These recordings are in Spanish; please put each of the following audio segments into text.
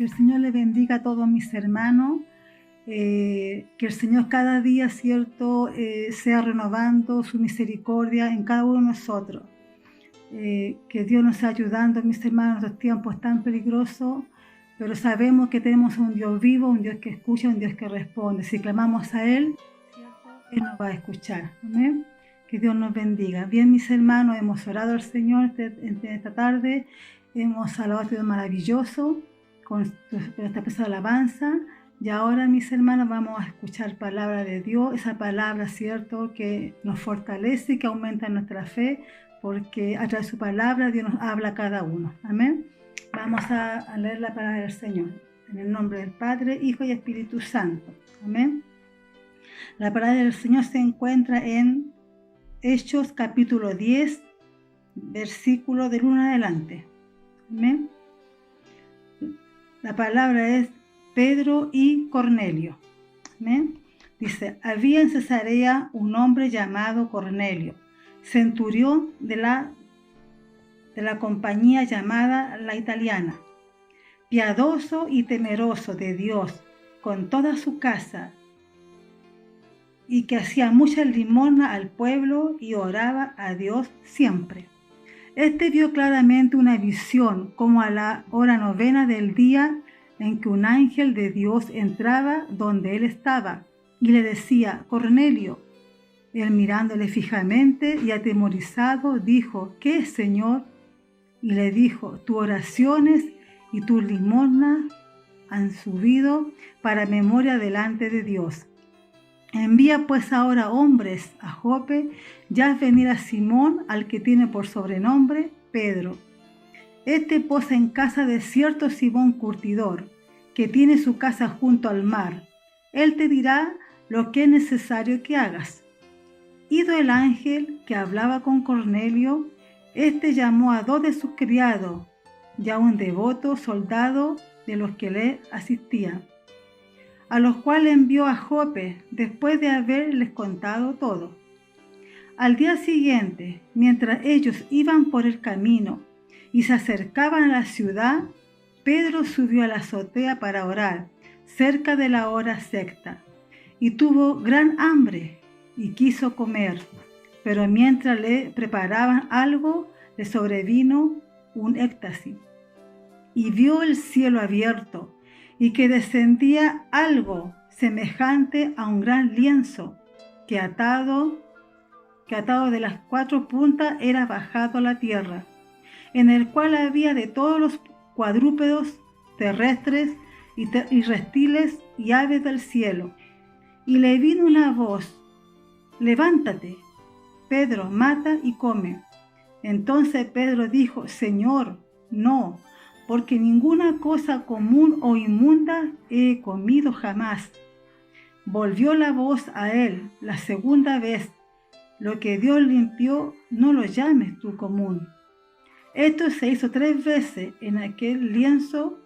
Que el Señor le bendiga a todos mis hermanos, que el Señor cada día, ¿cierto?, sea renovando su misericordia en cada uno de nosotros. Que Dios nos está ayudando, mis hermanos, en estos tiempos tan peligrosos, pero sabemos que tenemos un Dios vivo, un Dios que escucha, un Dios que responde. Si clamamos a Él, Él nos va a escuchar. Amén. Que Dios nos bendiga. Bien, mis hermanos, hemos orado al Señor esta tarde, hemos alabado a Dios maravilloso con esta pesada alabanza. Y ahora, mis hermanos, vamos a escuchar palabra de Dios, esa palabra, ¿cierto?, que nos fortalece y que aumenta nuestra fe, porque a través de su palabra Dios nos habla a cada uno. Amén. Vamos a leer la palabra del Señor. En el nombre del Padre, Hijo y Espíritu Santo. Amén. La palabra del Señor se encuentra en Hechos capítulo 10, versículo del 1 adelante. Amén. La palabra es Pedro y Cornelio. Amén. Dice: había en Cesarea un hombre llamado Cornelio, centurión de la compañía llamada la Italiana, piadoso y temeroso de Dios con toda su casa, y que hacía mucha limosna al pueblo y oraba a Dios siempre. Este vio claramente una visión, como a la hora 9 del día, en que un ángel de Dios entraba donde él estaba y le decía: Cornelio. Él, mirándole fijamente y atemorizado, dijo: ¿qué es, Señor? Y le dijo: tus oraciones y tus limosnas han subido para memoria delante de Dios. Envía pues ahora hombres a Jope, y haz venir a Simón, al que tiene por sobrenombre Pedro. Este posa en casa de cierto Simón curtidor, que tiene su casa junto al mar. Él te dirá lo que es necesario que hagas. Ido el ángel que hablaba con Cornelio, este llamó a 2 de sus criados y a un devoto soldado de los que le asistían, a los cuales envió a Jope después de haberles contado todo. Al día siguiente, mientras ellos iban por el camino y se acercaban a la ciudad, Pedro subió a la azotea para orar, cerca de la hora sexta, y tuvo gran hambre y quiso comer, pero mientras le preparaban algo, le sobrevino un éxtasis, y vio el cielo abierto, y que descendía algo semejante a un gran lienzo, que atado de las 4 puntas era bajado a la tierra, en el cual había de todos los cuadrúpedos terrestres y reptiles y aves del cielo. Y le vino una voz: levántate, Pedro, mata y come. Entonces Pedro dijo: Señor, no, porque ninguna cosa común o inmunda he comido jamás. Volvió la voz a él la segunda vez: lo que Dios limpió, no lo llames tú común. Esto se hizo 3 veces en aquel lienzo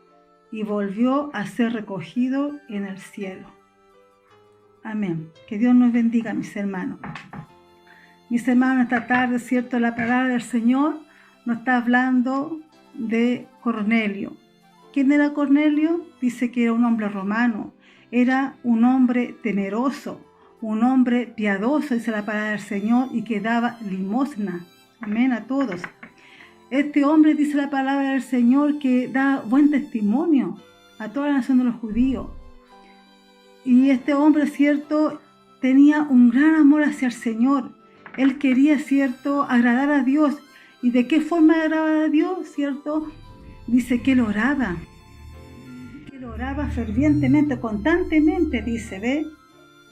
y volvió a ser recogido en el cielo. Amén. Que Dios nos bendiga, mis hermanos. Mis hermanos, esta tarde, ¿cierto?, la palabra del Señor nos está hablando de Cornelio. ¿Quién era Cornelio? Dice que era un hombre romano, era un hombre temeroso, un hombre piadoso, dice la palabra del Señor, y que daba limosna. Amén, a todos. Este hombre, dice la palabra del Señor, que da buen testimonio a toda la nación de los judíos. Y este hombre, ¿cierto?, tenía un gran amor hacia el Señor. Él quería, ¿cierto?, agradar a Dios. ¿Y de qué forma agradar a Dios, cierto? Dice que él oraba fervientemente, constantemente, dice, ¿ve?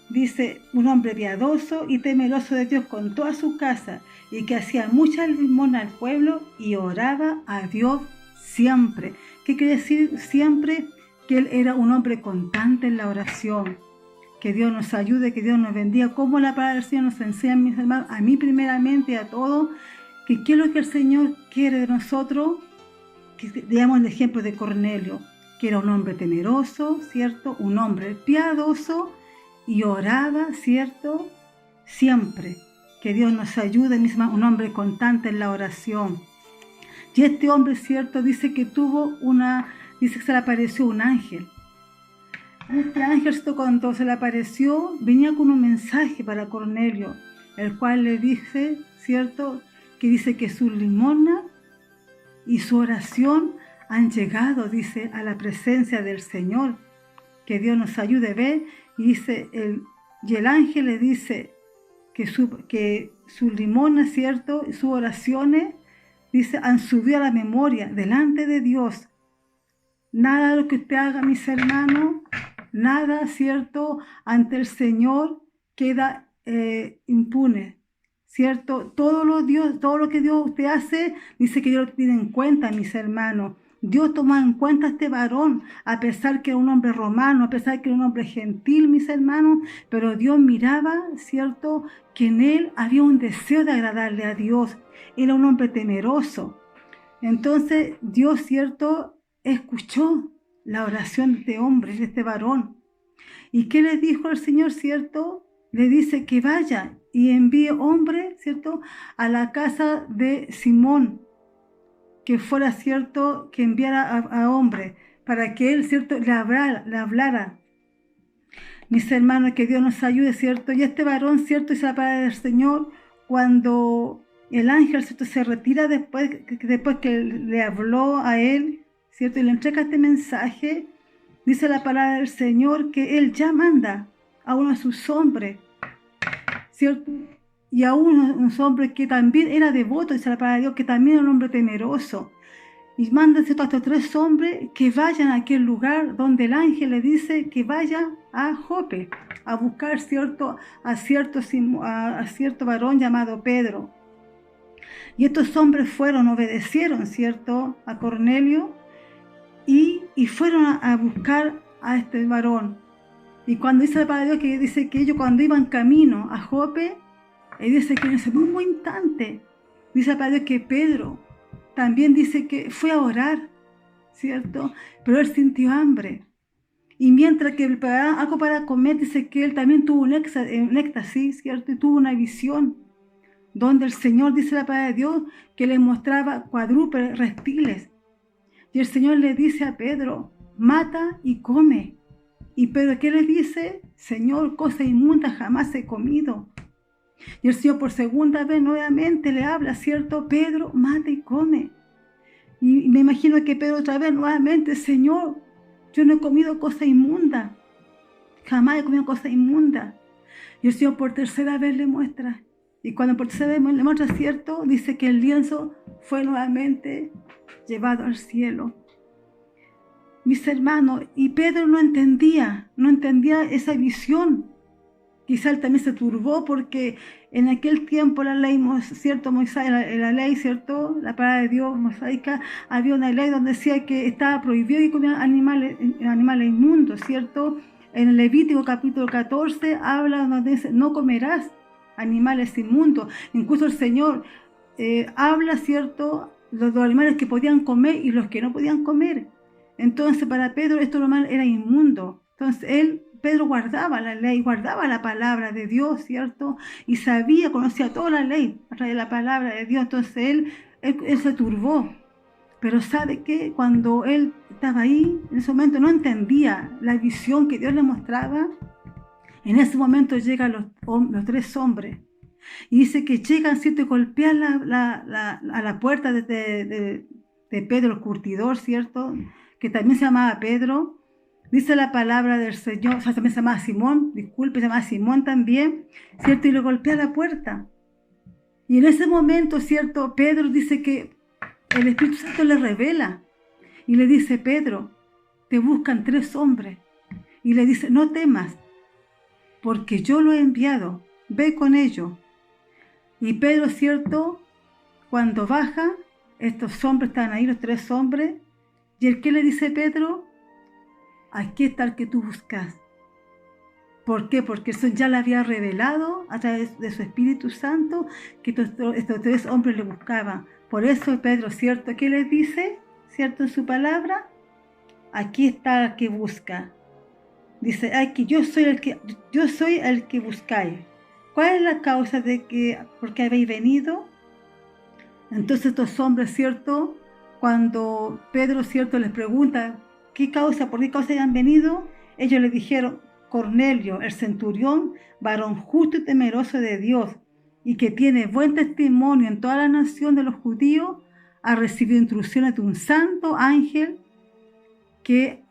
Dice, un hombre piadoso y temeroso de Dios con toda su casa, y que hacía mucha limosna al pueblo y oraba a Dios siempre. ¿Qué quiere decir siempre? Que él era un hombre constante en la oración. Que Dios nos ayude, que Dios nos bendiga. Como la palabra del Señor nos enseña, mis hermanos, a mí primeramente y a todos, que qué es lo que el Señor quiere de nosotros, que veamos el ejemplo de Cornelio, que era un hombre temeroso, ¿cierto? Un hombre piadoso y oraba, ¿cierto?, siempre. Que Dios nos ayude, mis hermanos, un hombre constante en la oración. Y este hombre, ¿cierto?, dice que tuvo dice que se le apareció un ángel. Este ángel, cuando se le apareció, venía con un mensaje para Cornelio, el cual le dice, ¿cierto?, que dice que su limosna y su oración han llegado, dice, a la presencia del Señor. Que Dios nos ayude a ver. Y dice, y el ángel le dice que su limosna, ¿cierto?, sus oraciones, dice, han subido a la memoria delante de Dios. Nada de lo que usted haga, mis hermanos, nada, ¿cierto?, ante el Señor queda impune, ¿cierto? Todo lo que Dios usted hace, dice que Dios lo tiene en cuenta, mis hermanos. Dios toma en cuenta a este varón, a pesar que era un hombre romano, a pesar que era un hombre gentil, mis hermanos, pero Dios miraba, ¿cierto?, que en él había un deseo de agradarle a Dios. Era un hombre temeroso. Entonces Dios, ¿cierto?, escuchó la oración de este hombre, de este varón. ¿Y qué le dijo al Señor, cierto? Le dice que vaya y envíe hombre, ¿cierto?, a la casa de Simón, que fuera, ¿cierto?, que enviara a hombre, para que él, ¿cierto?, le hablara. Mis hermanos, que Dios nos ayude, ¿cierto? Y este varón, ¿cierto?, dice la palabra del Señor, cuando el ángel, ¿cierto?, se retira después que le habló a él, ¿cierto?, y le entrega este mensaje, dice la palabra del Señor que él ya manda a uno de sus hombres, ¿cierto?, y a unos hombres que también era devoto, dice la palabra de Dios, que también era un hombre temeroso. Y manda, ¿cierto?, a estos 3 hombres que vayan a aquel lugar donde el ángel le dice que vaya a Jope, a buscar, ¿cierto?, a cierto varón llamado Pedro. Y estos hombres obedecieron, ¿cierto?, a Cornelio y fueron a buscar a este varón. Y cuando dice la palabra de Dios, que dice que ellos cuando iban camino a Jope, dice que en ese mismo instante, dice la palabra de Dios que Pedro también dice que fue a orar, ¿cierto? Pero él sintió hambre. Y mientras que preparaban algo para comer, dice que él también tuvo un éxtasis, ¿cierto? Y tuvo una visión, donde el Señor, dice la palabra de Dios, que le mostraba cuadrúpedos reptiles. Y el Señor le dice a Pedro, mata y come. Y Pedro, ¿qué le dice? Señor, cosa inmunda jamás he comido. Y el Señor por segunda vez nuevamente le habla, ¿cierto? Pedro, mata y come. Y me imagino que Pedro otra vez nuevamente, Señor, yo no he comido cosa inmunda. Jamás he comido cosa inmunda. Y el Señor por tercera vez le muestra. Y cuando por tercera vez le muestra, ¿cierto?, dice que el lienzo fue nuevamente llevado al cielo. Mis hermanos, y Pedro no entendía esa visión. Quizá él también se turbó porque en aquel tiempo la ley, ¿cierto?, Moisés, la ley, ¿cierto?, la palabra de Dios mosaica, había una ley donde decía que estaba prohibido que comieran animales inmundos, ¿cierto? En el Levítico capítulo 14 habla donde dice, no comerás animales inmundos. Incluso el Señor habla, ¿cierto?, los animales que podían comer y los que no podían comer. Entonces para Pedro esto normal era inmundo. Entonces Pedro guardaba la ley, guardaba la palabra de Dios, ¿cierto? Y conocía toda la ley a través de la palabra de Dios. Entonces él se turbó. Pero ¿sabe qué? Cuando él estaba ahí, en ese momento no entendía la visión que Dios le mostraba. En ese momento llegan los 3 hombres. Y dice que llegan, ¿cierto?, y golpean a la puerta de Pedro, el curtidor, ¿cierto?, que también se llamaba Pedro. Dice la palabra del Señor, o sea, también se llamaba Simón, disculpe, se llamaba Simón también, ¿cierto? Y le golpea la puerta. Y en ese momento, ¿cierto?, Pedro dice que el Espíritu Santo le revela y le dice, Pedro, te buscan 3 hombres. Y le dice, no temas, porque yo lo he enviado, ve con ellos. Y Pedro, ¿cierto?, cuando baja, estos hombres están ahí, los 3 hombres, y el que le dice Pedro, aquí está el que tú buscas. ¿Por qué? Porque eso ya le había revelado a través de su Espíritu Santo que estos 3 hombres le buscaban. Por eso Pedro, ¿cierto?, ¿qué le dice? ¿Cierto?, en su palabra, aquí está el que busca. Dice, aquí yo soy el que buscáis. ¿Cuál es la causa por qué habéis venido? Entonces estos hombres, ¿cierto?, cuando Pedro, ¿cierto?, les pregunta ¿Por qué causa habían venido? Ellos le dijeron: Cornelio, el centurión, varón justo y temeroso de Dios, y que tiene buen testimonio en toda la nación de los judíos, ha recibido instrucciones de un santo ángel de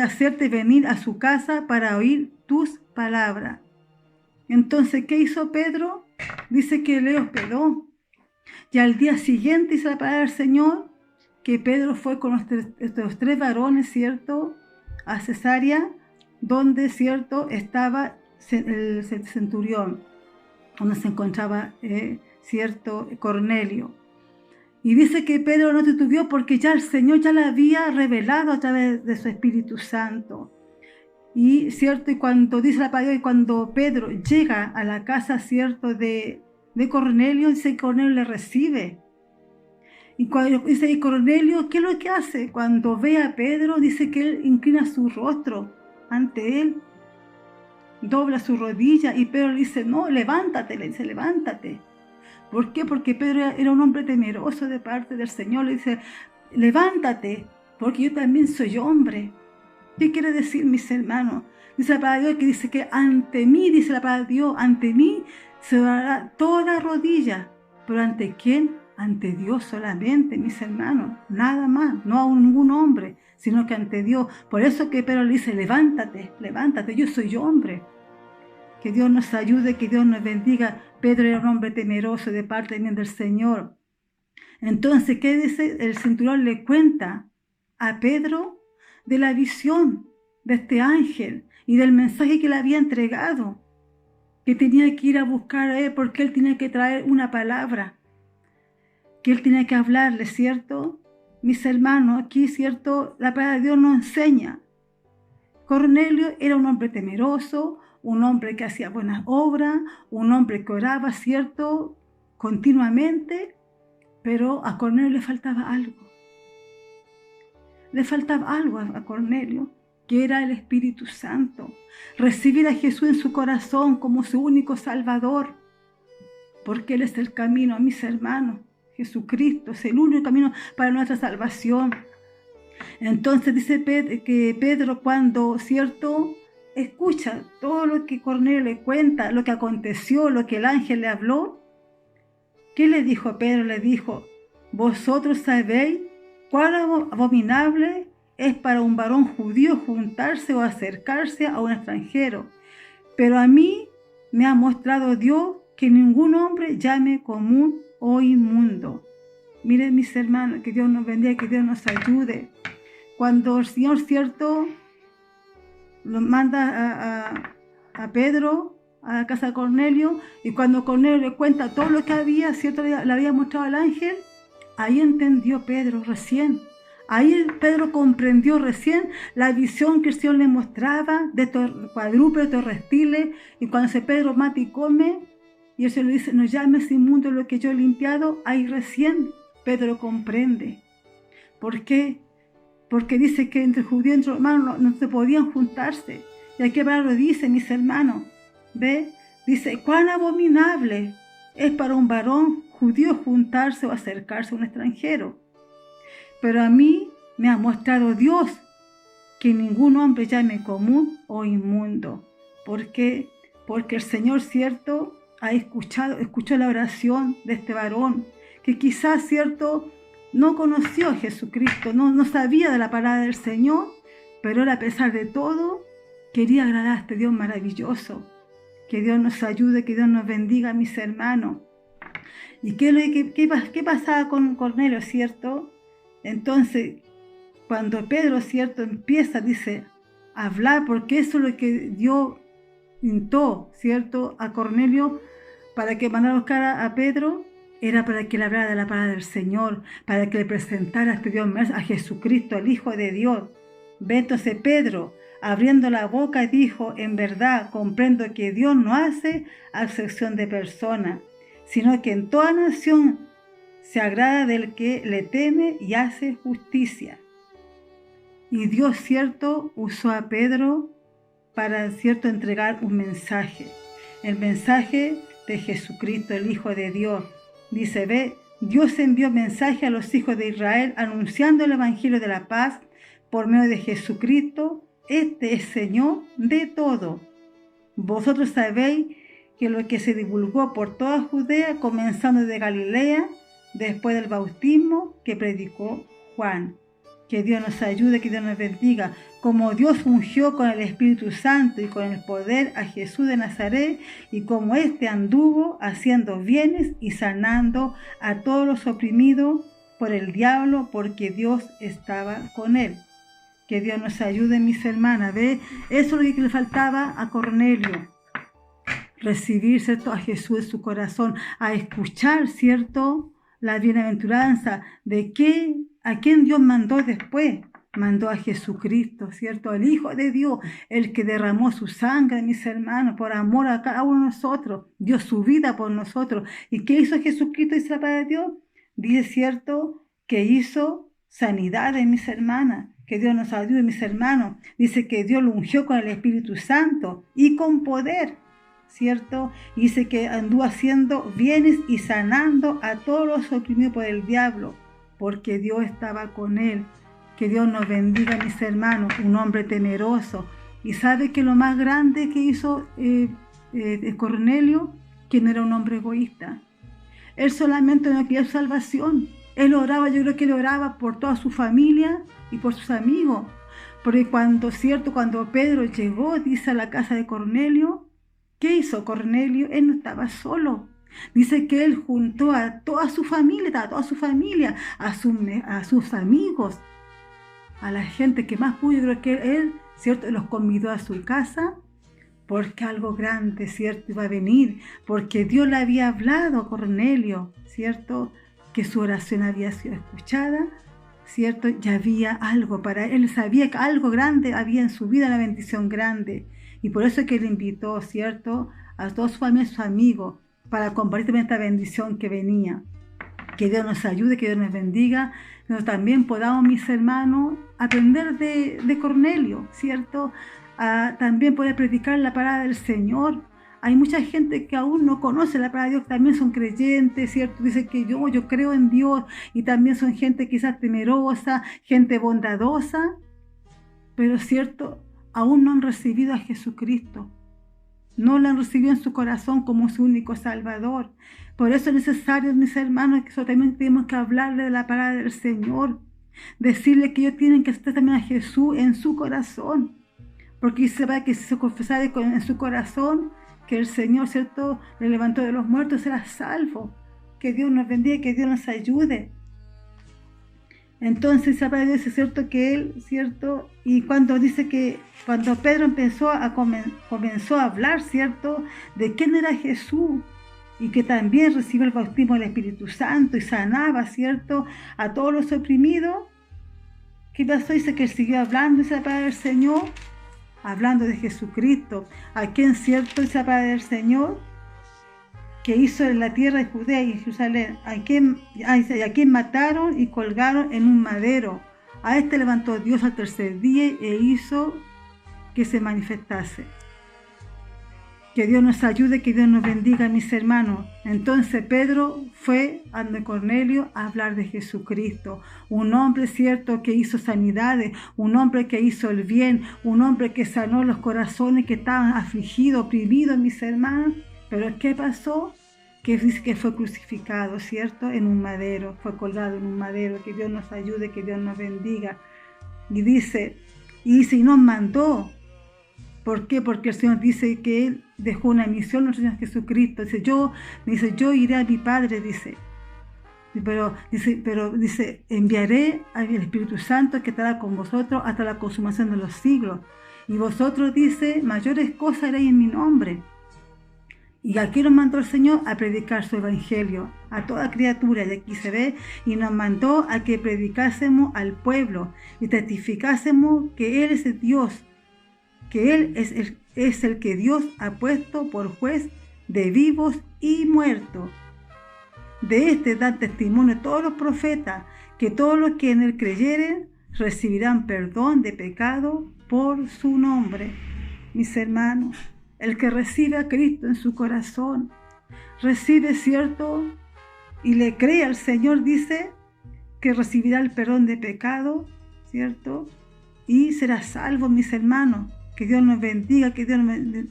hacerte venir a su casa para oír tus palabras. Entonces, ¿qué hizo Pedro? Dice que le hospedó. Y al día siguiente dice la palabra del Señor que Pedro fue con estos 3 varones, ¿cierto?, a Cesarea, donde, ¿cierto?, estaba el centurión, donde se encontraba, ¿cierto?, Cornelio. Y dice que Pedro no titubeó porque ya el Señor ya le había revelado a través de su Espíritu Santo. Y, ¿cierto?, y cuando dice la palabra, y cuando Pedro llega a la casa, ¿cierto?, de Cornelio, dice que Cornelio le recibe. Y cuando dice Cornelio, ¿qué es lo que hace? Cuando ve a Pedro, dice que él inclina su rostro ante él, dobla su rodilla, y Pedro le dice: no, levántate, le dice, levántate. ¿Por qué? Porque Pedro era un hombre temeroso de parte del Señor. Le dice: levántate, porque yo también soy hombre. ¿Qué quiere decir, mis hermanos? Dice la palabra de Dios que dice que ante mí, dice la palabra de Dios, ante mí se dará toda rodilla. ¿Pero ante quién? Ante Dios solamente, mis hermanos. Nada más, no a ningún hombre, sino que ante Dios. Por eso que Pedro le dice: levántate, levántate, yo soy hombre. Que Dios nos ayude, que Dios nos bendiga. Pedro era un hombre temeroso de parte del Señor. Entonces, ¿qué dice? El centurión le cuenta a Pedro de la visión de este ángel y del mensaje que le había entregado, que tenía que ir a buscar a él porque él tenía que traer una palabra, que él tenía que hablarle, ¿cierto? Mis hermanos, aquí, ¿cierto?, la palabra de Dios nos enseña. Cornelio era un hombre temeroso, un hombre que hacía buenas obras, un hombre que oraba, ¿cierto?, continuamente, pero a Cornelio le faltaba algo. Le faltaba algo a Cornelio, que era el Espíritu Santo. Recibir a Jesús en su corazón como su único Salvador, porque Él es el camino, a mis hermanos. Jesucristo es el único camino para nuestra salvación. Entonces dice que Pedro, cuando, ¿cierto?, escucha todo lo que Cornelio le cuenta, lo que aconteció, lo que el ángel le habló, ¿qué le dijo Pedro? Le dijo: vosotros sabéis cuán abominable es para un varón judío juntarse o acercarse a un extranjero, pero a mí me ha mostrado Dios que ningún hombre llame común o inmundo. Miren, mis hermanos, que Dios nos bendiga, que Dios nos ayude. Cuando el Señor, ¿cierto?, lo manda a Pedro a la casa de Cornelio, y cuando Cornelio le cuenta todo lo que había, ¿cierto?, le había mostrado al ángel, ahí entendió Pedro recién. Ahí Pedro comprendió recién la visión que el Señor le mostraba de estos cuadrúpedos, estos reptiles, y cuando se Pedro mata y come, y el Señor le dice: no llames inmundo lo que yo he limpiado, ahí recién Pedro comprende. ¿Por qué? Porque dice que entre judíos y entre romanos no se podían juntarse. Y aquí Pablo dice, mis hermanos, ¿ve? Dice: cuán abominable es para un varón judío juntarse o acercarse a un extranjero. Pero a mí me ha mostrado Dios que ningún hombre llame común o inmundo. ¿Por qué? Porque el Señor, ¿cierto?, escuchó la oración de este varón, que quizás, ¿cierto?, no conoció a Jesucristo, no sabía de la palabra del Señor, pero él, a pesar de todo, quería agradar a este Dios maravilloso. Que Dios nos ayude, que Dios nos bendiga, mis hermanos. ¿Y qué pasaba con Cornelio, cierto? Entonces, cuando Pedro, ¿cierto?, empieza, dice, a hablar, porque eso es lo que Dios intó, ¿cierto?, a Cornelio para que mandara a buscar a Pedro, era para que le hablara de la palabra del Señor, para que le presentara a este Dios, a Jesucristo, el Hijo de Dios. Ve, entonces Pedro, abriendo la boca, dijo: en verdad comprendo que Dios no hace acepción de personas, sino que en toda nación se agrada del que le teme y hace justicia. Y Dios, ¿cierto?, usó a Pedro para, ¿cierto?, entregar un mensaje, el mensaje de Jesucristo, el Hijo de Dios. Dice: ve, Dios envió mensaje a los hijos de Israel anunciando el evangelio de la paz por medio de Jesucristo. Este es Señor de todo. Vosotros sabéis que lo que se divulgó por toda Judea, comenzando de Galilea, después del bautismo que predicó Juan. Que Dios nos ayude, que Dios nos bendiga. Como Dios ungió con el Espíritu Santo y con el poder a Jesús de Nazaret, y como éste anduvo haciendo bienes y sanando a todos los oprimidos por el diablo, porque Dios estaba con él. Que Dios nos ayude, mis hermanas. ¿Ve? Eso es lo que le faltaba a Cornelio. Recibir, ¿cierto?, a Jesús en su corazón, a escuchar, ¿cierto?, la bienaventuranza de a quién Dios mandó después. Mandó a Jesucristo, ¿cierto?, el Hijo de Dios, el que derramó su sangre, mis hermanos, por amor a cada uno de nosotros, dio su vida por nosotros. ¿Y qué hizo Jesucristo, dice la palabra de Dios? Dice, ¿cierto?, que hizo sanidades, mis hermanas. Que Dios nos ayude, mis hermanos. Dice que Dios lo ungió con el Espíritu Santo y con poder, ¿cierto? Dice que anduvo haciendo bienes y sanando a todos los oprimidos por el diablo, porque Dios estaba con él. Que Dios nos bendiga, mis hermanos. Un hombre temeroso. Y sabe que lo más grande que hizo Cornelio, que no era un hombre egoísta. Él solamente no quería su salvación. Él oraba, yo creo que él oraba por toda su familia y por sus amigos. Porque cuando Pedro llegó, dice, a la casa de Cornelio, ¿qué hizo Cornelio? Él no estaba solo. Dice que él juntó a toda su familia, a sus amigos, a la gente que más pudo. Yo creo que él, ¿cierto?, los convidó a su casa, porque algo grande, ¿cierto?, iba a venir, porque Dios le había hablado a Cornelio, ¿cierto?, que su oración había sido escuchada, ¿cierto? Ya había algo para él. Él sabía que algo grande había en su vida, una bendición grande. Y por eso es que él invitó, ¿cierto?, a todos sus familia, sus amigos, para compartir esta bendición que venía. Que Dios nos ayude, que Dios nos bendiga. Nosotros también podamos, mis hermanos, aprender de Cornelio, ¿cierto? A también poder predicar la palabra del Señor. Hay mucha gente que aún no conoce la palabra de Dios, también son creyentes, ¿cierto? Dicen que yo creo en Dios, y también son gente quizás temerosa, gente bondadosa, pero ¿cierto?, aún no han recibido a Jesucristo. No lo han recibido en su corazón como su único Salvador. Por eso es necesario, mis hermanos, que nosotros también tenemos que hablarle de la palabra del Señor. Decirle que ellos tienen que aceptar también a Jesús en su corazón. Porque se va que si se confesara en su corazón que el Señor, ¿cierto?, le levantó de los muertos, será salvo. Que Dios nos bendiga, que Dios nos ayude. Entonces, esa palabra dice, ¿cierto?, que él, ¿cierto?, y cuando dice que cuando Pedro comenzó a hablar, ¿cierto?, de quién era Jesús, y que también recibió el bautismo del Espíritu Santo y sanaba, ¿cierto?, a todos los oprimidos, ¿qué pasó? Dice que él siguió hablando, esa palabra del Señor, hablando de Jesucristo, a quien, ¿cierto?, esa palabra del Señor, que hizo en la tierra de Judea y Jerusalén, a quien mataron y colgaron en un madero. A este levantó Dios al tercer día e hizo que se manifestase. Que Dios nos ayude, que Dios nos bendiga, mis hermanos. Entonces Pedro fue a Cornelio a hablar de Jesucristo. Un hombre, ¿cierto?, que hizo sanidades, un hombre que hizo el bien, un hombre que sanó los corazones que estaban afligidos, oprimidos, mis hermanos. Pero ¿qué pasó? Que dice que fue crucificado, ¿cierto?, en un madero, fue colgado en un madero. Que Dios nos ayude, que Dios nos bendiga. Y dice, y nos mandó. ¿Por qué? Porque el Señor dice que Él dejó una misión, nuestro Señor Jesucristo. Dice, yo iré a mi Padre, dice. Pero enviaré al Espíritu Santo que estará con vosotros hasta la consumación de los siglos. Y vosotros, dice, mayores cosas haréis en mi nombre. Y aquí nos mandó el Señor a predicar su evangelio a toda criatura, y aquí se ve, y nos mandó a que predicásemos al pueblo y testificásemos que Él es el Dios, que Él es el que Dios ha puesto por juez de vivos y muertos. De este dan testimonio todos los profetas, que todos los que en Él creyeren recibirán perdón de pecado por su nombre. Mis hermanos, el que recibe a Cristo en su corazón, recibe, ¿cierto?, y le cree al Señor, dice que recibirá el perdón de pecado, ¿cierto? Y será salvo, mis hermanos. Que Dios nos bendiga, que Dios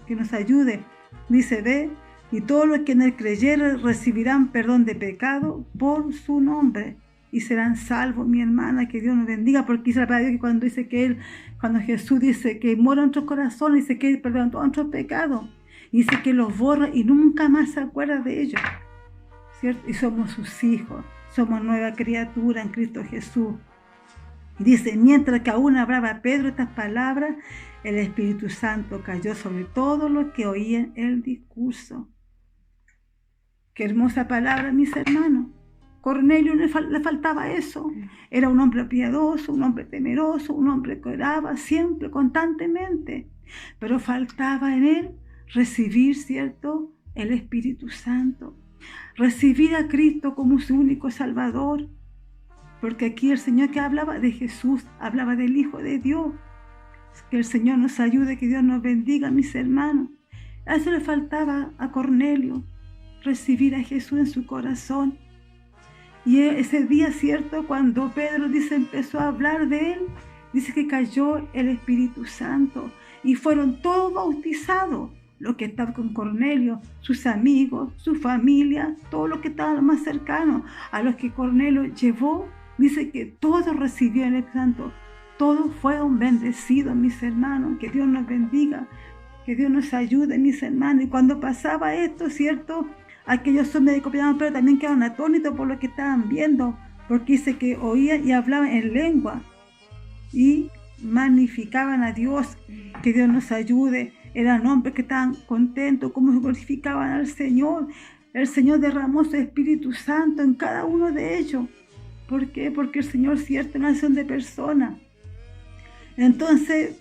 que nos ayude. Dice, ve, y todos los que en él creyeren recibirán perdón de pecado por su nombre y serán salvos, mi hermana. Que Dios nos bendiga, porque dice la palabra de Dios que cuando dice que cuando Jesús dice que mora en nuestros corazones, dice que él perdona todos nuestros pecados, y dice que los borra y nunca más se acuerda de ellos, ¿cierto? Y somos sus hijos, somos nueva criatura en Cristo Jesús. Dice, mientras que aún hablaba Pedro estas palabras, el Espíritu Santo cayó sobre todos los que oían el discurso. Qué hermosa palabra, mis hermanos. Cornelio le faltaba eso. Era un hombre piadoso, un hombre temeroso, un hombre que oraba siempre, constantemente. Pero faltaba en él recibir, ¿cierto?, el Espíritu Santo. Recibir a Cristo como su único Salvador. Porque aquí el Señor que hablaba de Jesús, hablaba del Hijo de Dios. Que el Señor nos ayude, que Dios nos bendiga, mis hermanos. A eso le faltaba a Cornelio, recibir a Jesús en su corazón. Y ese día, ¿cierto?, cuando Pedro dice, empezó a hablar de él, dice que cayó el Espíritu Santo y fueron todos bautizados. Los que estaban con Cornelio, sus amigos, su familia, todos los que estaban más cercanos, a los que Cornelio llevó, dice que todos recibieron el Espíritu Santo. Todos fueron bendecidos, mis hermanos. Que Dios nos bendiga, que Dios nos ayude, mis hermanos. Y cuando pasaba esto, ¿cierto?, aquellos hombres de copiaban, pero también quedaron atónitos por lo que estaban viendo, porque dice que oían y hablaban en lengua y magnificaban a Dios. Que Dios nos ayude. Eran hombres que estaban contentos, como glorificaban al Señor. El Señor derramó su Espíritu Santo en cada uno de ellos. ¿Por qué? Porque el Señor, cierto, es una nación de personas. Entonces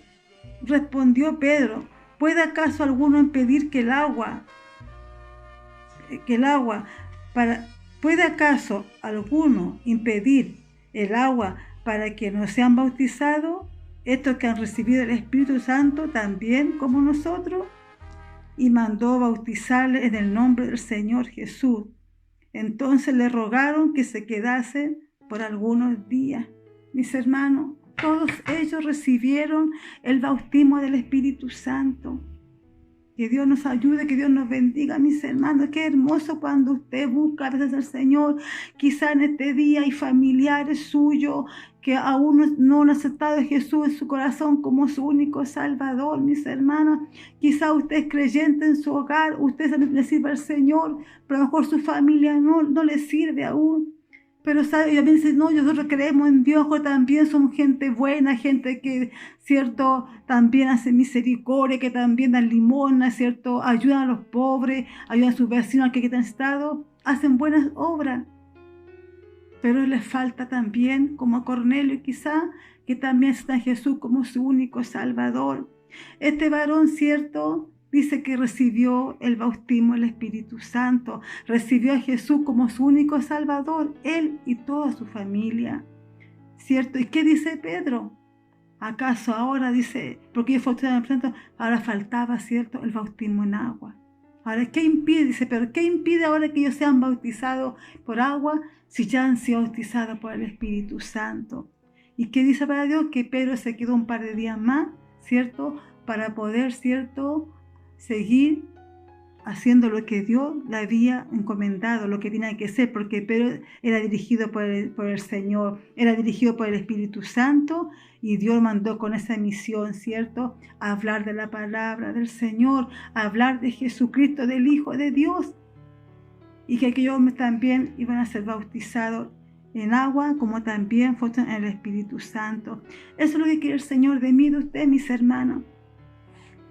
respondió Pedro, ¿puede acaso alguno impedir ¿puede acaso alguno impedir el agua para que no sean bautizados? Estos que han recibido el Espíritu Santo también como nosotros. Y mandó bautizarle en el nombre del Señor Jesús. Entonces le rogaron que se quedase por algunos días. Mis hermanos, todos ellos recibieron el bautismo del Espíritu Santo. Que Dios nos ayude, que Dios nos bendiga, mis hermanos. Qué hermoso cuando usted busca a veces al Señor. Quizá en este día hay familiares suyos que aún no han aceptado a Jesús en su corazón como su único Salvador, mis hermanos. Quizá usted es creyente en su hogar, usted le sirve al Señor, pero a lo mejor su familia no le sirve aún. Pero sabe, y a veces no, nosotros creemos en Dios, pero también somos gente buena, gente que, ¿cierto?, también hace misericordia, que también dan limosna, ¿cierto?, ayudan a los pobres, ayudan a sus vecinos que están necesitados, hacen buenas obras. Pero les falta también, como a Cornelio quizá, que también está en Jesús como su único Salvador. Este varón, ¿cierto?, dice que recibió el bautismo del Espíritu Santo, recibió a Jesús como su único Salvador, él y toda su familia, ¿cierto? ¿Y qué dice Pedro? ¿Acaso ahora dice, porque ellos bautizaron en el Santo, ahora faltaba, ¿cierto?, el bautismo en agua? Ahora, ¿qué impide? Dice, pero ¿qué impide ahora que ellos sean bautizados por agua si ya han sido bautizados por el Espíritu Santo? ¿Y qué dice para Dios? Que Pedro se quedó un par de días más, ¿cierto?, para poder, ¿cierto?, seguir haciendo lo que Dios le había encomendado, lo que tenía que hacer, porque Pedro era dirigido por el Señor, era dirigido por el Espíritu Santo, y Dios mandó con esa misión, ¿cierto?, a hablar de la palabra del Señor, a hablar de Jesucristo, del Hijo de Dios, y que aquellos hombres también iban a ser bautizados en agua, como también fue en el Espíritu Santo. Eso es lo que quiere el Señor de mí, de usted, mis hermanos.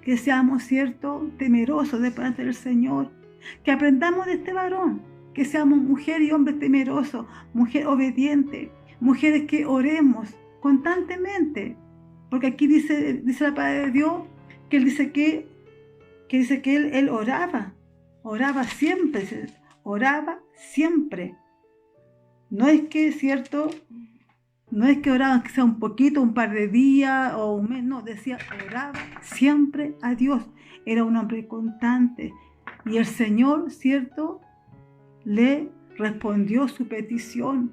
Que seamos, ¿cierto?, temerosos de parte del Señor. Que aprendamos de este varón. Que seamos mujer y hombre temerosos, mujer obediente, mujeres que oremos constantemente. Porque aquí dice la palabra de Dios, que él dice que él oraba siempre. No es que, ¿cierto?, no es que oraba que sea un poquito, un par de días o un mes, no, decía, oraba siempre a Dios. Era un hombre constante. Y el Señor, ¿cierto?, le respondió su petición.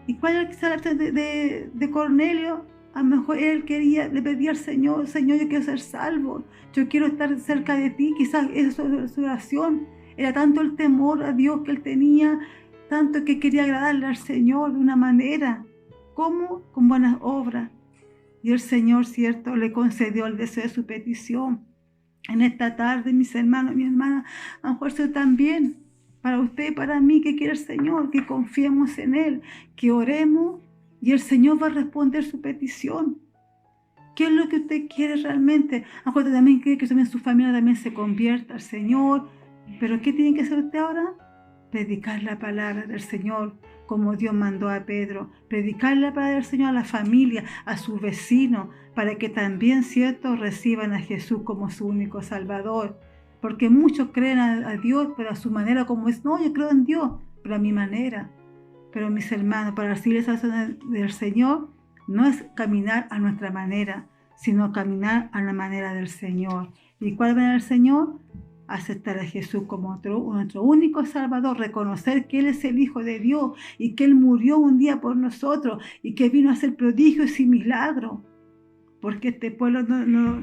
¿Y cuál era quizá la petición de Cornelio? A lo mejor él le pedía al Señor, Señor, yo quiero ser salvo, yo quiero estar cerca de ti. Quizás eso es su oración. Era tanto el temor a Dios que él tenía, tanto que quería agradarle al Señor de una manera. ¿Cómo? Con buenas obras. Y el Señor, cierto, le concedió el deseo de su petición. En esta tarde, mis hermanos y mis hermanas, a lo mejor eso también, para usted y para mí, que quiere el Señor, que confiemos en Él, que oremos y el Señor va a responder su petición. ¿Qué es lo que usted quiere realmente? A lo mejor también quiere que también su familia también se convierta al Señor. ¿Pero qué tiene que hacer usted ahora? Predicar la palabra del Señor, como Dios mandó a Pedro. Predicar la palabra del Señor a la familia, a sus vecinos, para que también, cierto, reciban a Jesús como su único Salvador. Porque muchos creen a Dios, pero a su manera como es. No, yo creo en Dios, pero a mi manera. Pero mis hermanos, para recibir esa salvación del Señor, no es caminar a nuestra manera, sino caminar a la manera del Señor. ¿Y cuál manera del Señor? Aceptar a Jesús como nuestro único Salvador, reconocer que Él es el Hijo de Dios y que Él murió un día por nosotros y que vino a hacer prodigios y milagros. Porque este pueblo,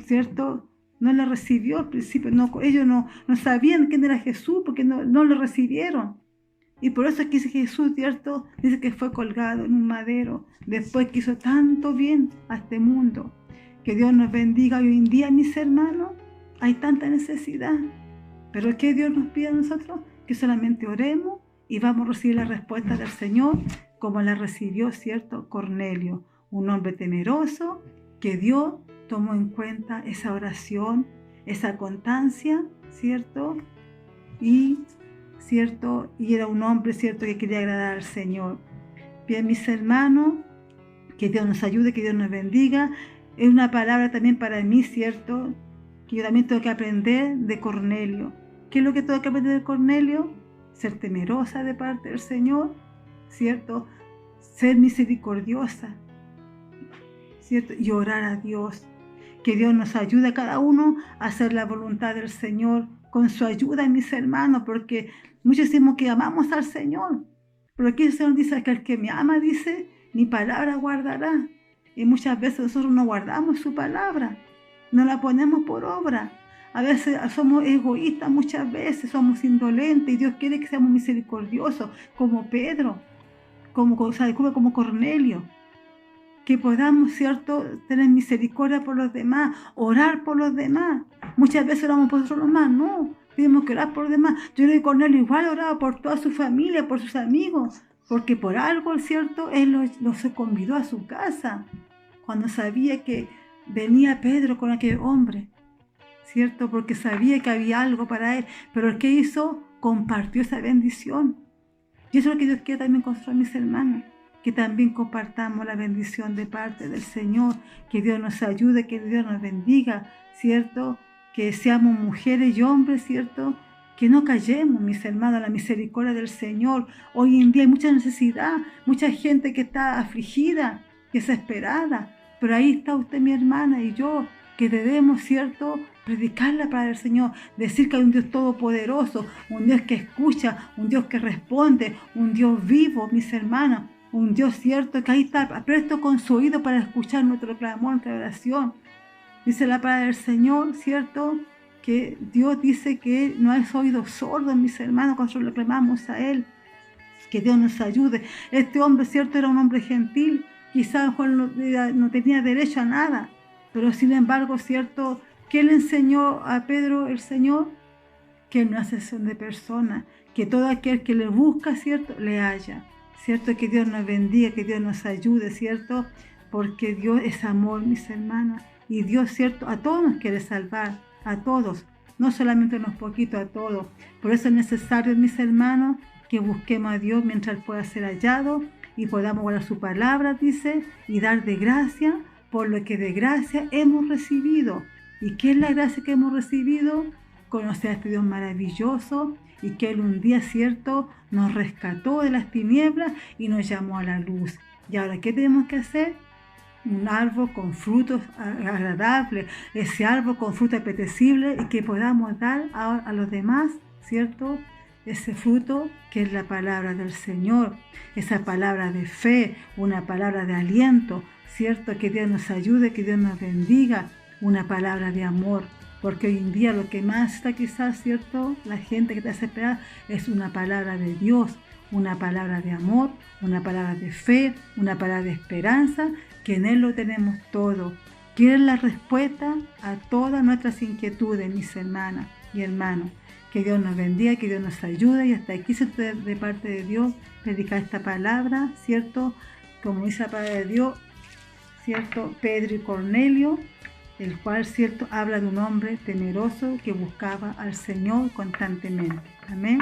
¿cierto?, no le recibió al principio. Ellos no sabían quién era Jesús porque no lo recibieron. Y por eso es que Jesús, ¿cierto?, dice que fue colgado en un madero después que hizo tanto bien a este mundo. Que Dios nos bendiga hoy en día, mis hermanos. Hay tanta necesidad. Pero ¿qué Dios nos pide a nosotros? Que solamente oremos y vamos a recibir la respuesta del Señor como la recibió, ¿cierto?, Cornelio, un hombre temeroso que Dios tomó en cuenta esa oración, esa constancia, ¿cierto? Y era un hombre, ¿cierto?, que quería agradar al Señor. Bien, mis hermanos, que Dios nos ayude, que Dios nos bendiga. Es una palabra también para mí, ¿cierto?, que yo también tengo que aprender de Cornelio. ¿Qué es lo que tengo que aprender de Cornelio? Ser temerosa de parte del Señor, ¿cierto? Ser misericordiosa, ¿cierto? Y orar a Dios. Que Dios nos ayude a cada uno a hacer la voluntad del Señor con su ayuda, mis hermanos, porque muchos decimos que amamos al Señor, pero aquí el Señor dice que el que me ama, dice, mi palabra guardará. Y muchas veces nosotros no guardamos su palabra, no la ponemos por obra. A veces somos egoístas, muchas veces somos indolentes y Dios quiere que seamos misericordiosos, como Pedro, como Cornelio. Que podamos, ¿cierto?, tener misericordia por los demás, orar por los demás. Muchas veces oramos por nosotros nomás, no, tenemos que orar por los demás. Yo creo que Cornelio igual oraba por toda su familia, por sus amigos, porque por algo, ¿cierto?, él los convidó a su casa, cuando sabía que venía Pedro con aquel hombre, ¿cierto?, porque sabía que había algo para él, pero el que hizo, compartió esa bendición. Y eso es lo que Dios quiere también con nosotros, mis hermanos, que también compartamos la bendición de parte del Señor, que Dios nos ayude, que Dios nos bendiga, ¿cierto?, que seamos mujeres y hombres, ¿cierto?, que no callemos, mis hermanos, la misericordia del Señor. Hoy en día hay mucha necesidad, mucha gente que está afligida, desesperada, pero ahí está usted, mi hermana, y yo, que debemos, ¿cierto?, predicar la palabra del Señor, decir que hay un Dios todopoderoso, un Dios que escucha, un Dios que responde, un Dios vivo, mis hermanos, un Dios, ¿cierto?, que ahí está presto con su oído para escuchar nuestro clamor, nuestra oración. Dice la palabra del Señor, ¿cierto?, que Dios dice que no es oído sordo, mis hermanos, cuando nosotros le clamamos a Él. Que Dios nos ayude. Este hombre, ¿cierto?, era un hombre gentil, quizás no tenía derecho a nada, pero sin embargo, ¿cierto?, ¿qué le enseñó a Pedro el Señor? Que no hace excepción de persona, que todo aquel que le busca, ¿cierto?, le halla, ¿cierto? Que Dios nos bendiga, que Dios nos ayude, ¿cierto? Porque Dios es amor, mis hermanas, y Dios, ¿cierto?, a todos nos quiere salvar, a todos, no solamente a unos poquitos, a todos. Por eso es necesario, mis hermanos, que busquemos a Dios mientras pueda ser hallado y podamos guardar su palabra, dice, y dar de gracia por lo que de gracia hemos recibido. ¿Y qué es la gracia que hemos recibido? Conocer a este Dios maravilloso y que Él un día, ¿cierto?, nos rescató de las tinieblas y nos llamó a la luz. ¿Y ahora qué tenemos que hacer? Un árbol con frutos agradables, ese árbol con frutos apetecibles y que podamos dar a los demás, ¿cierto?, ese fruto que es la palabra del Señor, esa palabra de fe, una palabra de aliento, ¿cierto? Que Dios nos ayude, que Dios nos bendiga, una palabra de amor, porque hoy en día lo que más está quizás, ¿cierto? La gente que te hace esperar es una palabra de Dios, una palabra de amor, una palabra de fe, una palabra de esperanza, que en Él lo tenemos todo. Quieren la respuesta a todas nuestras inquietudes, mis hermanas y hermanos. Que Dios nos bendiga, que Dios nos ayude, y hasta aquí de parte de Dios predicar esta palabra, ¿cierto? Como dice la palabra de Dios, ¿cierto? Pedro y Cornelio, el cual, ¿cierto?, habla de un hombre temeroso que buscaba al Señor constantemente. Amén.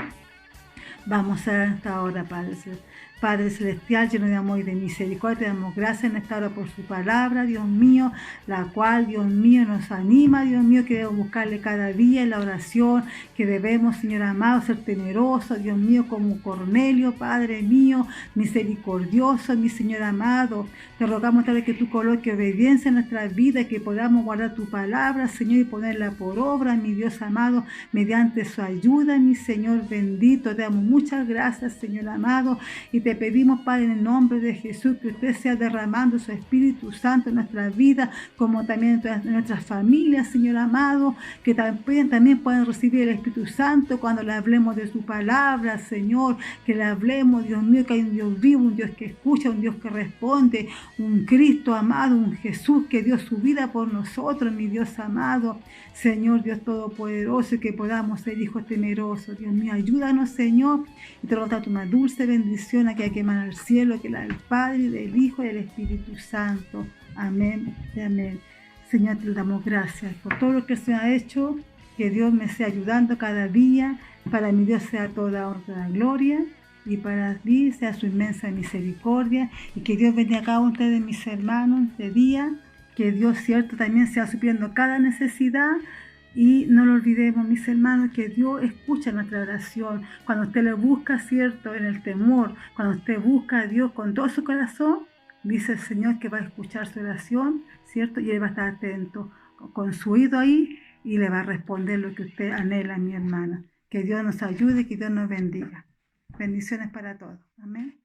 Vamos a esta hora, Padre Celestial, lleno de amor y de misericordia, te damos gracias en esta hora por su palabra, Dios mío, la cual, Dios mío, nos anima, Dios mío, que debemos buscarle cada día en la oración, que debemos, Señor amado, ser temerosos, Dios mío, como Cornelio, Padre mío, misericordioso, mi Señor amado. Te rogamos, tal vez, que tú coloques obediencia en nuestra vida, que podamos guardar tu palabra, Señor, y ponerla por obra, mi Dios amado, mediante su ayuda, mi Señor bendito. Te damos muchas gracias, Señor amado, y te pedimos, Padre, en el nombre de Jesús, que usted sea derramando su Espíritu Santo en nuestra vida, como también en nuestras familias, Señor amado, que también puedan recibir el Espíritu Santo cuando le hablemos de su palabra, Señor, que le hablemos, Dios mío, que hay un Dios vivo, un Dios que escucha, un Dios que responde, un Cristo amado, un Jesús que dio su vida por nosotros, mi Dios amado, Señor Dios Todopoderoso, y que podamos ser hijos temerosos. Dios mío, ayúdanos, Señor, y te rogo una dulce bendición a que emana al cielo, que la del Padre, del Hijo y del Espíritu Santo. Amén y amén. Señor, te damos gracias por todo lo que se ha hecho, que Dios me sea ayudando cada día, para mi Dios sea toda honra y gloria, y para mí sea su inmensa misericordia, y que Dios bendiga a cada uno de ustedes, mis hermanos, de día, que Dios, cierto, también sea supliendo cada necesidad. Y no lo olvidemos, mis hermanos, que Dios escucha nuestra oración. Cuando usted le busca, cierto, en el temor, cuando usted busca a Dios con todo su corazón, dice el Señor que va a escuchar su oración, cierto, y Él va a estar atento con su oído ahí, y le va a responder lo que usted anhela, mi hermana. Que Dios nos ayude y que Dios nos bendiga. Bendiciones para todos. Amén.